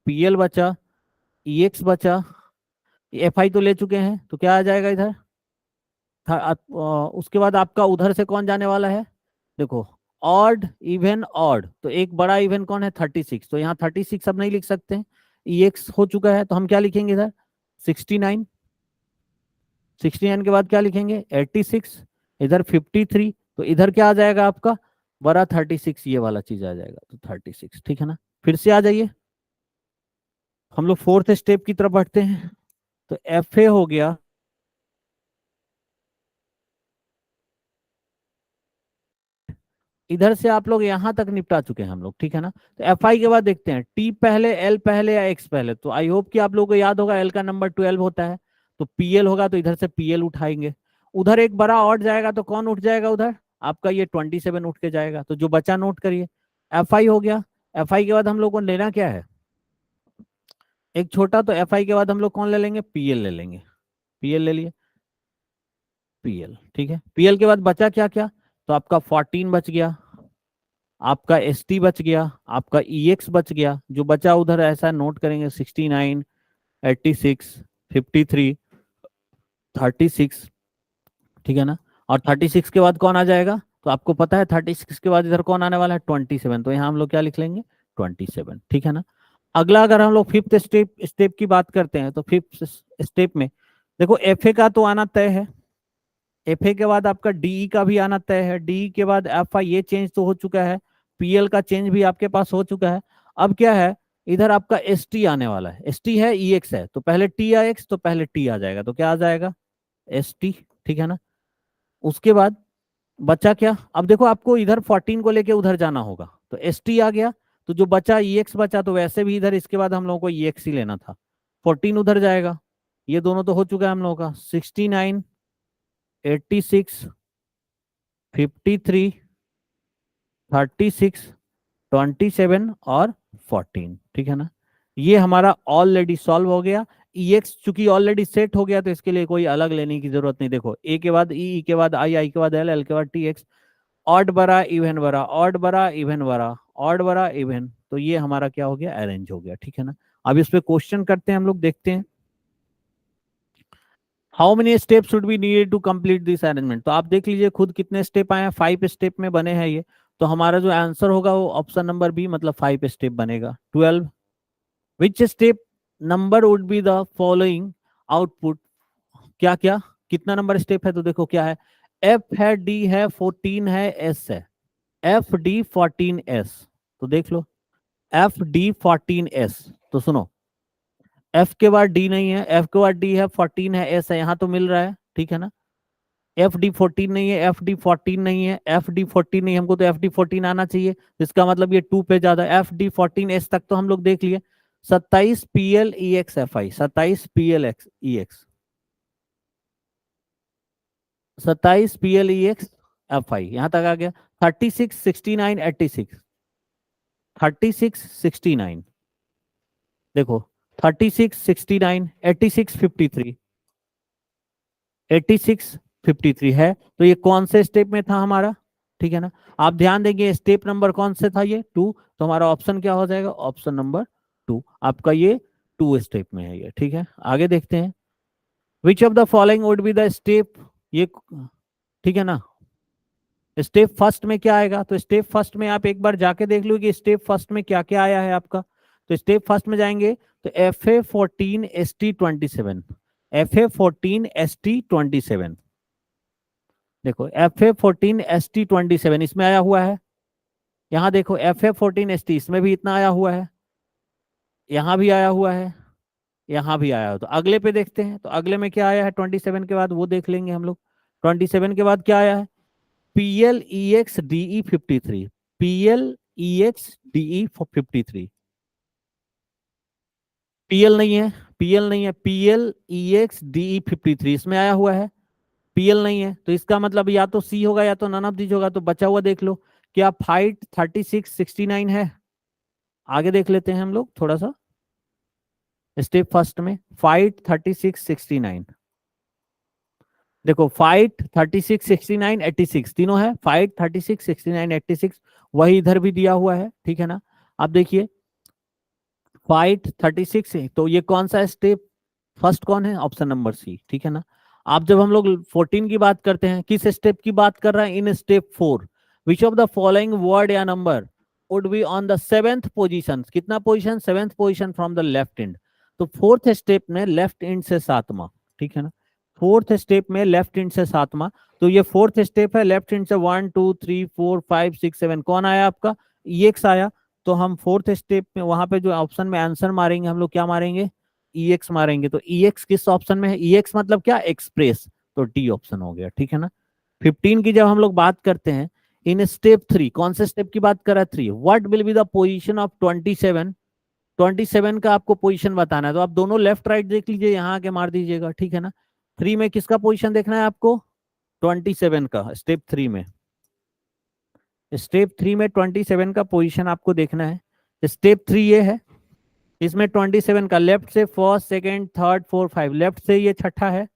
[SPEAKER 1] पीएल बचा, ईएक्स बचा, एफ आई तो ले चुके हैं, तो क्या आ जाएगा इधर? उसके बाद आपका उधर से कौन जाने वाला है? देखो ऑड इवन ऑड, तो एक बड़ा इवन कौन है? 36, तो यहाँ 36 अब नहीं लिख सकते हैं, ईएक्स हो चुका है, तो हम क्या लिखेंगे इधर? 69, 69 के बाद क्या लिखेंगे? 86, इधर 53, तो इधर क्या आ जाएगा आपका? बड़ा 36 ये वाला चीज आ जाएगा, तो 36, ठीक है ना। फिर से आ जाइए, हम लोग फोर्थ स्टेप की तरफ बढ़ते हैं। तो एफ ए हो गया, इधर से आप लोग यहां तक निपटा चुके हैं हम लोग, ठीक है ना। तो एफ आई के बाद देखते हैं टी पहले, एल पहले या एक्स पहले। तो आई होप कि आप लोगों को याद होगा एल का नंबर 12 होता है, तो पीएल होगा, तो इधर से पीएल उठाएंगे। उधर एक बड़ा ऑड जाएगा, तो कौन उठ जाएगा उधर, आपका ये 27 उठ के जाएगा, तो जो बचा नोट करिए, एफ आई हो गया। एफ आई के बाद हम लोग को लेना क्या है, एक छोटा, तो एफ आई के बाद हम लोग कौन ले लेंगे, पीएल ले लेंगे। पीएल ले लिए, पीएल, ठीक है। पीएल के बाद बचा क्या क्या, तो आपका 14 बच गया, आपका एस टी बच गया, आपका ई एक्स बच गया। जो बचा उधर ऐसा नोट करेंगे, 69, 86, 53, 36, ठीक है ना। और 36 के बाद कौन आ जाएगा, तो आपको पता है 36 के बाद इधर कौन आने वाला है, 27। तो यहाँ हम लोग क्या लिख लेंगे, 27, ठीक है ना। अगला अगर हम लोग फिफ्थ स्टेप स्टेप की बात करते हैं, तो फिफ्थ स्टेप में देखो एफ ए का तो आना तय है, एफ ए के बाद आपका डीई का भी आना तय है, डीई के बाद एफ आई, ये चेंज तो हो चुका है, पीएल का चेंज भी आपके पास हो चुका है। अब क्या है, इधर आपका एस टी आने वाला है, एस टी है, ई एक्स है, तो पहले टी आ एक्स, तो पहले टी आ जाएगा, तो क्या आ जाएगा, एस टी, ठीक है ना। उसके बाद बचा क्या, अब देखो आपको इधर 14 को लेके उधर जाना होगा, तो एस टी आ गया, तो जो बचा ई एक्स बचा, तो वैसे भी इधर इसके बाद हम लोगों को ई एक्स ही लेना था, 14 उधर जाएगा, ये दोनों तो हो चुका है हम लोगों का, 69, 86, 53, 36, 27 और 14, ठीक है ना। ये हमारा ऑलरेडी सॉल्व हो गया। EX चूंकि ऑलरेडी सेट हो गया, तो इसके लिए कोई अलग लेने की जरूरत नहीं। देखो ए के बाद ई, ई के बाद आई, आई के बाद एल, एल के बाद टी एक्स, ऑड बरा इवन बरा, ऑड बरा इवन बरा, ऑड बरा इवन, तो ये हमारा क्या हो गया, अरेंज हो गया, ठीक है ना। अब इस पे क्वेश्चन करते हैं हम लोग, देखते हैं how many step should be needed to complete this arrangement. तो आप देख लीजिए खुद कितने स्टेप आए हैं, 5 स्टेप में बने हैं ये। तो हमारा जो आंसर होगा वो ऑप्शन नंबर बी, मतलब 5 स्टेप बनेगा। 12, which step number would be the following output, क्या क्या, कितना नंबर स्टेप है, तो देखो क्या है, एफ है, डी है, 14 है, एस है, एफ डी 14 एस। तो देख लो, एफ डी 14 एस, तो सुनो, एफ के बाद डी नहीं है, एफ के बाद डी है, 14 है, एस है, यहाँ तो मिल रहा है, ठीक है ना। एफ डी 14 नहीं है, एफ डी 14 नहीं है, एफ डी 14 नहीं, हमको तो एफ डी 14 आना चाहिए, इसका मतलब ये 2 पे ज्यादा, एफ डी 14 एस तक तो हम लोग देख लिए। 27 P L E x F I, 27 P L x E x, 27 P L E x F I, यहां तक आ गया। 36, 69, 86, 36, 69, देखो 36, 69, 86, 53, 86, 53 है, तो ये कौन से स्टेप में था हमारा, ठीक है ना। आप ध्यान देंगे स्टेप नंबर कौन से था, ये 2, तो हमारा ऑप्शन क्या हो जाएगा, ऑप्शन नंबर 2, आपका ये 2 स्टेप में है ये, ठीक है। आगे देखते हैं, विच of the following would be the step, ये, ठीक है ना। स्टेप फर्स्ट में क्या आएगा, तो स्टेप फर्स्ट में आप एक बार जाके देख लो कि स्टेप फर्स्ट में क्या क्या आया है आपका। तो स्टेप फर्स्ट में जाएंगे, तो F A 14 S T 27, F A 14 S T 27, देखो एफ ए 14 एस टी 27 इसमें आया हुआ है, यहाँ देखो एफ ए 14 एस टी इसमें भी इतना आया हुआ है, यहाँ भी आया हुआ है, यहाँ भी आया हो। तो अगले पे देखते हैं, तो अगले में क्या आया है 27 के बाद, वो देख लेंगे हम लोग। 27 के बाद क्या आया है, P L E x D E 53, P L E x D E 53, PL नहीं है, पीएल नहीं है, P L E x D E 53 इसमें आया हुआ है, पीएल नहीं है, तो इसका मतलब या तो सी होगा या तो नन ऑफ दीज होगा। तो बचा हुआ देख लो, क्या फाइट 36, 69 है। आगे देख लेते हैं हम लोग थोड़ा सा, स्टेप फर्स्ट में फाइट 36, 69, देखो फाइट 36, 69, 86 तीनों है, फाइट 36, 69, 86, वही इधर भी दिया हुआ है, ठीक है ना। अब देखिए फाइट 36 है, तो ये कौन सा स्टेप फर्स्ट कौन है, ऑप्शन नंबर सी, ठीक है ना। आप जब हम लोग 14 की बात करते हैं, किस स्टेप की बात कर रहे हैं, in step 4, which of the following word या number would be on the 7th position, कितना position, 7th position from the left end. तो फोर्थ स्टेप में लेफ्ट एंड से सातवां, ठीक है ना, फोर्थ स्टेप में लेफ्ट एंड से सातवां, तो ये फोर्थ स्टेप है। लेफ्ट हैंड से 1 2 3 4 5 6 7 कौन आया आपका? EX आया। तो हम फोर्थ स्टेप में वहां पे जो ऑप्शन में आंसर मारेंगे हम लोग क्या मारेंगे? EX मारेंगे। तो EX किस ऑप्शन में है? EX मतलब क्या? एक्सप्रेस। तो डी ऑप्शन हो गया, ठीक है ना। 15 की जब हम लोग बात करते हैं, इन स्टेप 3, कौन से स्टेप की बात कर रहा है? 3, what will be the position of 27? 27 का आपको पोजीशन बताना है, तो आप दोनों लेफ्ट राइट देख लीजिए, यहाँ आके मार दीजिएगा, ठीक है ना। 3 में किसका पोजीशन देखना है आपको? 27 का, स्टेप 3 में। स्टेप 3 में 27 का पोजीशन आपको देखना है। स्टेप 3 ये है, इसमें 27 का लेफ्ट से first second third fourth five, left से ये छठा है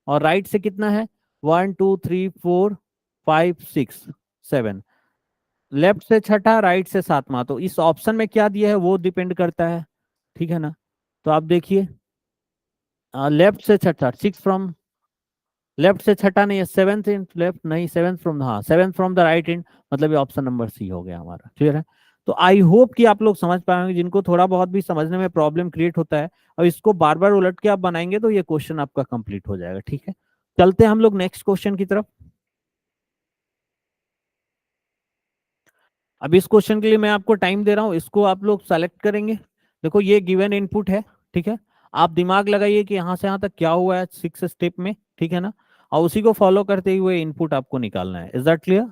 [SPEAKER 1] और राइट से कितना है? 1 2 3 4 5 6 7। लेफ्ट से छठा, राइट से सातवां। तो इस ऑप्शन में क्या दिया है वो डिपेंड करता है, ठीक है ना। तो आप देखिए, लेफ्ट से छठा, 6 फ्रॉम लेफ्ट से छठा नहीं है, सेवेंथ इन लेफ्ट नहीं, सेवेंथ फ्रॉम, हाँ seventh from the right and, मतलब ये ऑप्शन नंबर सी हो गया हमारा, क्लियर है। तो आई होप कि आप लोग समझ पाएंगे, जिनको थोड़ा बहुत भी समझने में प्रॉब्लम क्रिएट होता है, और इसको बार बार उलट के आप बनाएंगे तो ये क्वेश्चन आपका कंप्लीट हो जाएगा, ठीक है। चलते हैं हम लोग नेक्स्ट क्वेश्चन की तरफ। अब इस क्वेश्चन के लिए मैं आपको टाइम दे रहा हूं, इसको आप लोग सेलेक्ट करेंगे। देखो ये गिवन इनपुट है, ठीक है। आप दिमाग लगाइए कि यहां से यहां तक क्या हुआ है 6 स्टेप में, ठीक है ना। और उसी को फॉलो करते हुए इनपुट आपको निकालना है। Is that clear?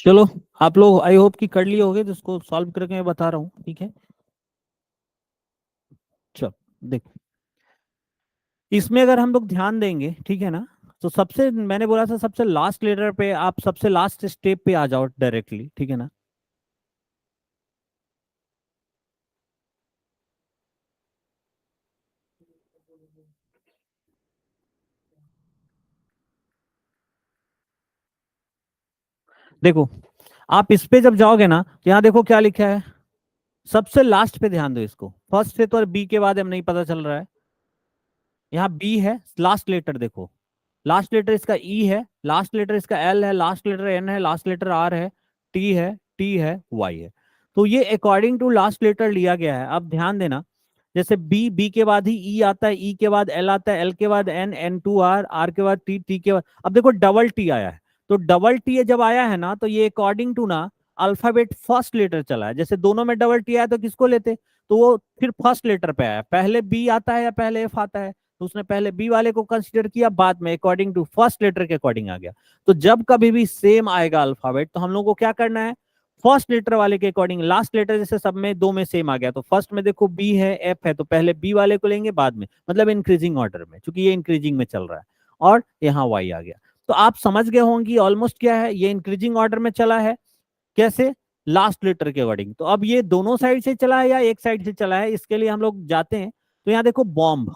[SPEAKER 1] चलो, आप लोग आई होप कि कर लिए होगे, तो इसको सॉल्व करके मैं बता रहा हूँ, ठीक है। चलो देखो, इसमें अगर हम लोग ध्यान देंगे, ठीक है ना, तो सबसे मैंने बोला था सबसे लास्ट लेटर पे आप सबसे लास्ट स्टेप पे आ जाओ डायरेक्टली, ठीक है ना। देखो, आप इस पे जब जाओगे ना, तो यहाँ देखो क्या लिखा है, सबसे लास्ट पे ध्यान दो। इसको फर्स्ट से तो बी के बाद हम नहीं पता चल रहा है। यहाँ बी है, लास्ट लेटर देखो, लास्ट लेटर इसका ई है, लास्ट लेटर इसका एल है, लास्ट लेटर एन है, लास्ट लेटर आर है, टी है, टी है, वाई है। तो ये अकॉर्डिंग टू लास्ट लेटर लिया गया है। अब ध्यान देना, जैसे बी, बी के बाद ही ई आता है, ई के बाद एल आता है, एल के बाद N, N to R, R के बाद टी, टी के बाद, अब देखो डबल टी आया है। तो डबल टी जब आया है ना, तो ये अकॉर्डिंग टू ना अल्फाबेट फर्स्ट लेटर चला है। जैसे दोनों में डबल टी आया तो किसको लेते? तो वो फिर फर्स्ट लेटर पे आया, पहले बी आता है या पहले एफ आता है? तो उसने पहले बी वाले को कंसीडर किया, बाद में अकॉर्डिंग टू फर्स्ट लेटर के अकॉर्डिंग आ गया। तो जब कभी भी सेम आएगा अल्फाबेट, तो हम लोग को क्या करना है? फर्स्ट लेटर वाले के अकॉर्डिंग, लास्ट लेटर जैसे सब में दो में सेम आ गया, तो फर्स्ट में देखो बी है, एफ है, तो पहले बी वाले को लेंगे, बाद में, मतलब इंक्रीजिंग ऑर्डर में, क्योंकि ये इंक्रीजिंग में चल रहा है। और यहाँ वाई आ गया। तो आप समझ गए होंगे ऑलमोस्ट क्या है, ये इंक्रीजिंग ऑर्डर में चला है। कैसे? लास्ट लेटर के अकॉर्डिंग। तो अब ये दोनों साइड से चला है या एक साइड से चला है, इसके लिए हम लोग जाते हैं। तो यहाँ देखो बॉम्ब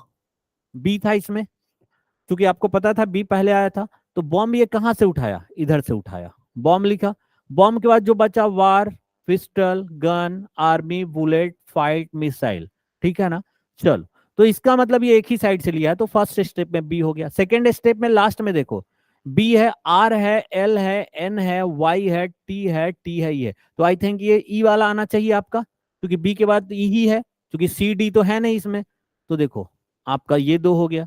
[SPEAKER 1] बी था इसमें, क्योंकि आपको पता था बी पहले आया था। तो बॉम्ब ये कहां से उठाया? इधर से उठाया, बॉम्ब लिखा। बॉम्ब के बाद जो बचा, war, pistol, gun, army, bullet, fight, missile, ठीक है ना। चलो, तो इसका मतलब ये एक ही साइड से लिया है, तो फर्स्ट स्टेप में बी हो गया। सेकेंड स्टेप में लास्ट में देखो, बी है, आर है, एल है, एन है, वाई है, टी है, टी है, ये तो आई थिंक ये ई वाला आना चाहिए आपका, क्योंकि बी के बाद ई ही है, क्योंकि सी डी तो है नहीं इसमें। तो देखो आपका ये दो हो गया।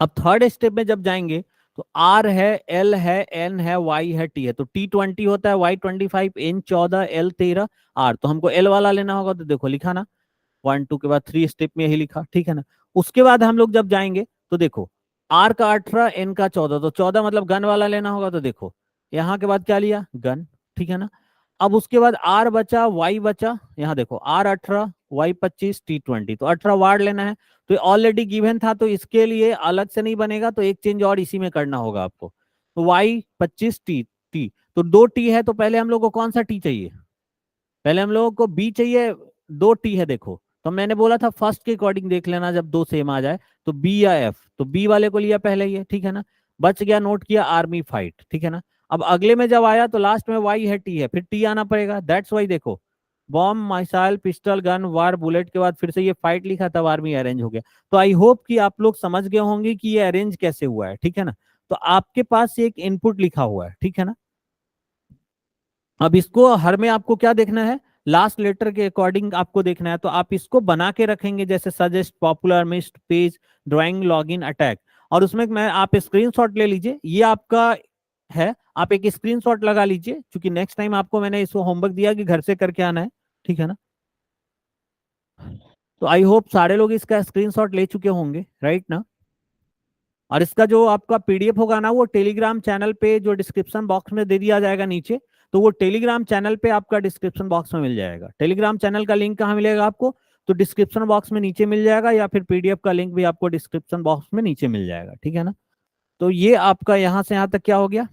[SPEAKER 1] अब थर्ड स्टेप में जब जाएंगे तो आर है, एल है, एन है, वाई है, टी है, तो टी 20 होता है, वाई 25, एन 14, एल 13, आर, तो हमको एल वाला लेना होगा, तो देखो लिखा ना, 1 2 के बाद 3 स्टेप में यही लिखा, ठीक है ना। उसके बाद हम लोग जब जाएंगे तो देखो आर का 18, एन का 14, तो 14 मतलब गन वाला लेना होगा, तो देखो यहाँ के बाद क्या लिया, गन, ठीक है ना। अब उसके बाद आर बचा, वाई बचा, यहाँ देखो आर 18, वाई 25, टी 20, तो 18 वार्ड लेना है, तो ऑलरेडी गिवन था, तो इसके लिए अलग से नहीं बनेगा, तो एक चेंज और इसी में करना होगा आपको। तो वाई 25, टी, टी, तो दो टी है, तो पहले हम लोग को कौन सा टी चाहिए, पहले हम लोगों को बी चाहिए, दो टी है देखो, तो मैंने बोला था फर्स्ट के अकॉर्डिंग देख लेना, जब दो सेम आ जाए तो बी या एफ, तो बी वाले को लिया पहले ही है, ठीक है ना। बच गया, नोट किया, आर्मी फाइट, ठीक है ना। अब अगले में जब आया तो लास्ट में वाई है, टी है, फिर टी आना पड़ेगा, दैट्स वाई देखो बॉम्ब, मिसाइल, पिस्टल, गन, वार, बुलेट के बाद फिर से ये फाइट लिखा, तब आर्मी अरेंज हो गया। तो आई होप कि आप लोग समझ गए होंगे कि ये अरेंज कैसे हुआ है, ठीक है ना। तो आपके पास एक इनपुट लिखा हुआ है, ठीक है ना। अब इसको हर में आपको क्या देखना है, लास्ट लेटर के अकॉर्डिंग आपको देखना है, तो आप इसको बना के रखेंगे, जैसे suggest, popular, missed, page, drawing, login, attack, और उसमें मैं आप स्क्रीनशॉट ले लीजिए, ये आपका है, आप एक स्क्रीनशॉट लगा लीजिए, क्योंकि नेक्स्ट टाइम आपको मैंने इसको होमवर्क दिया कि घर से करके आना है, ठीक है ना। तो आई होप सारे लोग इसका स्क्रीनशॉट ले चुके होंगे, राइट ना। और इसका जो आपका पीडीएफ होगा ना, वो टेलीग्राम चैनल पे जो डिस्क्रिप्शन बॉक्स में दे दिया जाएगा नीचे, तो वो टेलीग्राम चैनल पे आपका डिस्क्रिप्शन बॉक्स में मिल जाएगा। टेलीग्राम चैनल का लिंक कहाँ मिलेगा आपको, तो डिस्क्रिप्शन बॉक्स में नीचे मिल जाएगा, या फिर पीडीएफ का लिंक भी आपको डिस्क्रिप्शन बॉक्स में नीचे मिल जाएगा, ठीक है ना। तो ये आपका यहाँ से यहाँ तक क्या हो गया,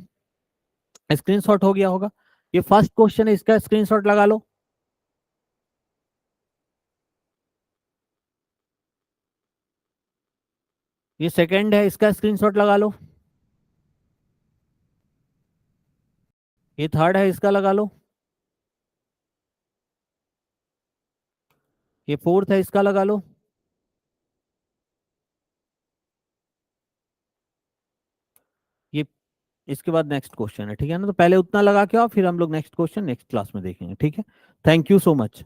[SPEAKER 1] स्क्रीनशॉट हो गया होगा। ये फर्स्ट क्वेश्चन है, इसका स्क्रीनशॉट लगा लो। ये सेकंड है, इसका स्क्रीनशॉट लगा लो। ये थर्ड है, इसका लगा लो। ये फोर्थ है, इसका लगा लो। ये इसके बाद नेक्स्ट क्वेश्चन है, ठीक है ना। तो पहले उतना लगा के आओ, फिर हम लोग नेक्स्ट क्वेश्चन नेक्स्ट क्लास में देखेंगे, ठीक है। Thank you so much.